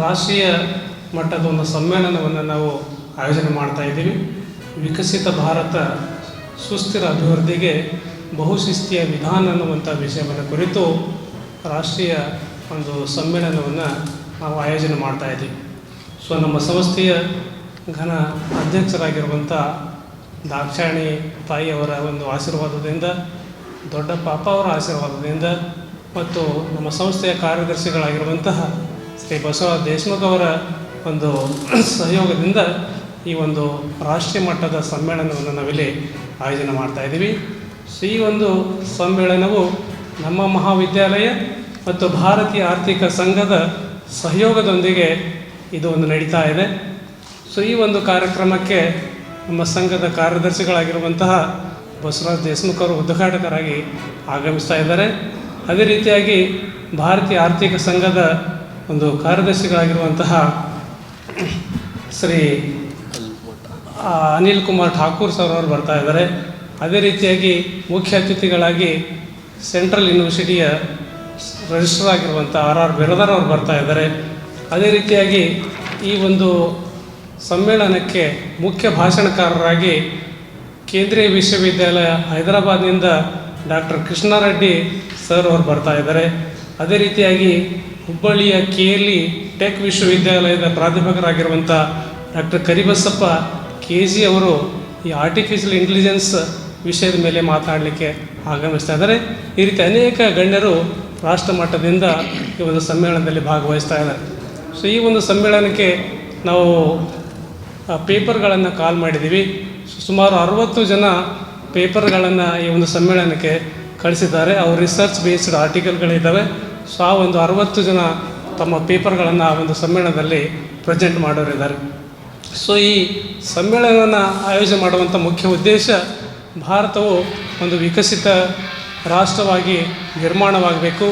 ರಾಷ್ಟ್ರೀಯ ಮಟ್ಟದ ಒಂದು ಸಮ್ಮೇಳನವನ್ನು ನಾವು ಆಯೋಜನೆ ಮಾಡ್ತಾ ಇದ್ದೀವಿ. ವಿಕಸಿತ ಭಾರತ ಸುಸ್ಥಿರ ಅಭಿವೃದ್ಧಿಗೆ ಬಹುಶಿಸ್ತಿಯ ವಿಧಾನ ಅನ್ನುವಂಥ ವಿಷಯವನ್ನು ಕುರಿತು ರಾಷ್ಟ್ರೀಯ ಒಂದು ಸಮ್ಮೇಳನವನ್ನು ನಾವು ಆಯೋಜನೆ ಮಾಡ್ತಾ ಇದ್ದೀವಿ. ಸೊ ನಮ್ಮ ಸಂಸ್ಥೆಯ ಘನ ಅಧ್ಯಕ್ಷರಾಗಿರುವಂಥ ದಾಕ್ಷಾಯಣಿ ತಾಯಿಯವರ ಒಂದು ಆಶೀರ್ವಾದದಿಂದ, ದೊಡ್ಡ ಪಾಪ ಅವರ ಆಶೀರ್ವಾದದಿಂದ ಮತ್ತು ನಮ್ಮ ಸಂಸ್ಥೆಯ ಕಾರ್ಯದರ್ಶಿಗಳಾಗಿರುವಂತಹ ಶ್ರೀ ಬಸವರಾಜ ದೇಶಮುಖ್ ಅವರ ಒಂದು ಸಹಯೋಗದಿಂದ ಈ ಒಂದು ರಾಷ್ಟ್ರೀಯ ಮಟ್ಟದ ಸಮ್ಮೇಳನವನ್ನು ನಾವಿಲ್ಲಿ ಆಯೋಜನೆ ಮಾಡ್ತಾ ಇದ್ದೀವಿ. ಸೊ ಈ ಒಂದು ಸಮ್ಮೇಳನವು ನಮ್ಮ ಮಹಾವಿದ್ಯಾಲಯ ಮತ್ತು ಭಾರತೀಯ ಆರ್ಥಿಕ ಸಂಘದ ಸಹಯೋಗದೊಂದಿಗೆ ಇದು ಒಂದು ನಡೀತಾ ಇದೆ. ಸೊ ಈ ಒಂದು ಕಾರ್ಯಕ್ರಮಕ್ಕೆ ನಮ್ಮ ಸಂಘದ ಕಾರ್ಯದರ್ಶಿಗಳಾಗಿರುವಂತಹ ಬಸವರಾಜ ದೇಶಮುಖ್ ಅವರು ಉದ್ಘಾಟಕರಾಗಿ ಆಗಮಿಸ್ತಾ ಇದ್ದಾರೆ. ಅದೇ ರೀತಿಯಾಗಿ ಭಾರತೀಯ ಆರ್ಥಿಕ ಸಂಘದ ಒಂದು ಕಾರ್ಯದರ್ಶಿಗಳಾಗಿರುವಂತಹ ಶ್ರೀ ಅನಿಲ್ ಕುಮಾರ್ ಠಾಕೂರ್ ಸರ್ ಅವರು ಬರ್ತಾ ಇದ್ದಾರೆ. ಅದೇ ರೀತಿಯಾಗಿ ಮುಖ್ಯ ಅತಿಥಿಗಳಾಗಿ ಸೆಂಟ್ರಲ್ ಯೂನಿವರ್ಸಿಟಿಯ ರಿಜಿಸ್ಟ್ರಾರ್ ಆಗಿರುವಂಥ RR ಬಿರದರ್ ಅವರು ಬರ್ತಾ ಇದ್ದಾರೆ. ಅದೇ ರೀತಿಯಾಗಿ ಈ ಒಂದು ಸಮ್ಮೇಳನಕ್ಕೆ ಮುಖ್ಯ ಭಾಷಣಕಾರರಾಗಿ ಕೇಂದ್ರೀಯ ವಿಶ್ವವಿದ್ಯಾಲಯ ಹೈದರಾಬಾದ್ನಿಂದ ಡಾಕ್ಟರ್ ಕೃಷ್ಣಾರೆಡ್ಡಿ ಸರ್ ಅವರು ಬರ್ತಾ ಇದ್ದಾರೆ. ಅದೇ ರೀತಿಯಾಗಿ ಹುಬ್ಬಳ್ಳಿಯ KLE ಟೆಕ್ ವಿಶ್ವವಿದ್ಯಾಲಯದ ಪ್ರಾಧ್ಯಾಪಕರಾಗಿರುವಂಥ ಡಾಕ್ಟರ್ ಕರಿಬಸಪ್ಪ KG ಅವರು ಈ ಆರ್ಟಿಫಿಷಿಯಲ್ ಇಂಟೆಲಿಜೆನ್ಸ್ ವಿಷಯದ ಮೇಲೆ ಮಾತಾಡಲಿಕ್ಕೆ ಆಗಮಿಸ್ತಾ ಇದ್ದಾರೆ. ಈ ರೀತಿ ಅನೇಕ ಗಣ್ಯರು ರಾಷ್ಟ್ರ ಮಟ್ಟದಿಂದ ಈ ಒಂದು ಸಮ್ಮೇಳನದಲ್ಲಿ ಭಾಗವಹಿಸ್ತಾ ಇದ್ದಾರೆ. ಸೊ ಈ ಒಂದು ಸಮ್ಮೇಳನಕ್ಕೆ ನಾವು ಪೇಪರ್ಗಳನ್ನು ಕಾಲ್ ಮಾಡಿದ್ದೀವಿ. ಸುಮಾರು 60 ಜನ ಪೇಪರ್ಗಳನ್ನು ಈ ಒಂದು ಸಮ್ಮೇಳನಕ್ಕೆ ಕಳಿಸಿದ್ದಾರೆ. ಅವ್ರ ರಿಸರ್ಚ್ ಬೇಸ್ಡ್ ಆರ್ಟಿಕಲ್ಗಳಿದ್ದಾವೆ. ಸೊ ಆ ಒಂದು 60 ಜನ ತಮ್ಮ ಪೇಪರ್ಗಳನ್ನು ಆ ಒಂದು ಸಮ್ಮೇಳನದಲ್ಲಿ ಪ್ರೆಸೆಂಟ್ ಮಾಡೋರಿದ್ದಾರೆ. ಸೊ ಈ ಸಮ್ಮೇಳನವನ್ನು ಆಯೋಜನೆ ಮಾಡುವಂಥ ಮುಖ್ಯ ಉದ್ದೇಶ ಭಾರತವು ಒಂದು ವಿಕಸಿತ ರಾಷ್ಟ್ರವಾಗಿ ನಿರ್ಮಾಣವಾಗಬೇಕು.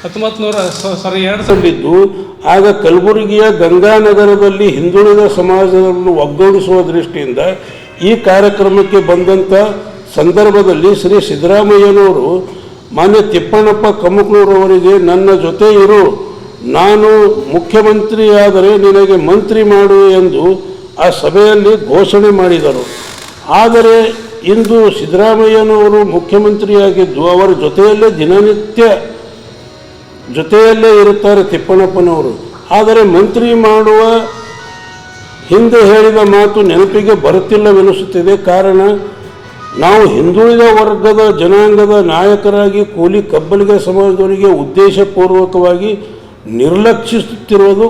1902 ಆಗ ಕಲಬುರಗಿಯ ಗಂಗಾನಗರದಲ್ಲಿ ಹಿಂದುಳಿದ ಸಮಾಜವನ್ನು ಒಗ್ಗೂಡಿಸುವ ದೃಷ್ಟಿಯಿಂದ ಈ ಕಾರ್ಯಕ್ರಮಕ್ಕೆ ಬಂದಂಥ ಸಂದರ್ಭದಲ್ಲಿ ಶ್ರೀ ಸಿದ್ದರಾಮಯ್ಯನವರು ಮಾನ್ಯ ತಿಪ್ಪಣ್ಣಪ್ಪ ಕಮ್ಮಕ್ನೂರವರಿಗೆ ನನ್ನ ಜೊತೆ ಇರು, ನಾನು ಮುಖ್ಯಮಂತ್ರಿಯಾದರೆ ನಿನಗೆ ಮಂತ್ರಿ ಮಾಡು ಎಂದು ಆ ಸಭೆಯಲ್ಲಿ ಘೋಷಣೆ ಮಾಡಿದರು. ಆದರೆ ಇಂದು ಸಿದ್ದರಾಮಯ್ಯನವರು ಮುಖ್ಯಮಂತ್ರಿಯಾಗಿದ್ದು ಅವರ ಜೊತೆಯಲ್ಲೇ ದಿನನಿತ್ಯ ಜೊತೆಯಲ್ಲೇ ಇರುತ್ತಾರೆ ತಿಪ್ಪಣ್ಣಪ್ಪನವರು. ಆದರೆ ಮಂತ್ರಿ ಮಾಡುವ ಹಿಂದೆ ಹೇಳಿದ ಮಾತು ನೆನಪಿಗೆ ಬರುತ್ತಿಲ್ಲವೆನಿಸುತ್ತಿದೆ. ಕಾರಣ ನಾವು ಹಿಂದುಳಿದ ವರ್ಗದ ಜನಾಂಗದ ನಾಯಕರಾಗಿ ಕೂಲಿ ಕಬ್ಬಲಿಗ ಸಮಾಜದವರಿಗೆ ಉದ್ದೇಶಪೂರ್ವಕವಾಗಿ ನಿರ್ಲಕ್ಷಿಸುತ್ತಿರುವುದು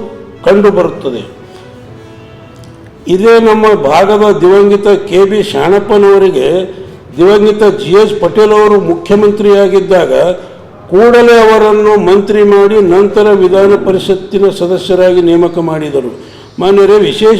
ಕಂಡುಬರುತ್ತದೆ. ಇದೇ ನಮ್ಮ ಭಾಗದ ದಿವಂಗತ KB ಶಾಣಪ್ಪನವರಿಗೆ ದಿವಂಗತ GH ಪಟೇಲ್ ಅವರು ಮುಖ್ಯಮಂತ್ರಿಯಾಗಿದ್ದಾಗ ಕೂಡಲೇ ಅವರನ್ನು ಮಂತ್ರಿ ಮಾಡಿ ನಂತರ ವಿಧಾನ ಪರಿಷತ್ತಿನ ಸದಸ್ಯರಾಗಿ ನೇಮಕ ಮಾಡಿದರು. ಮಾನ್ಯರೇ, ವಿಶೇಷ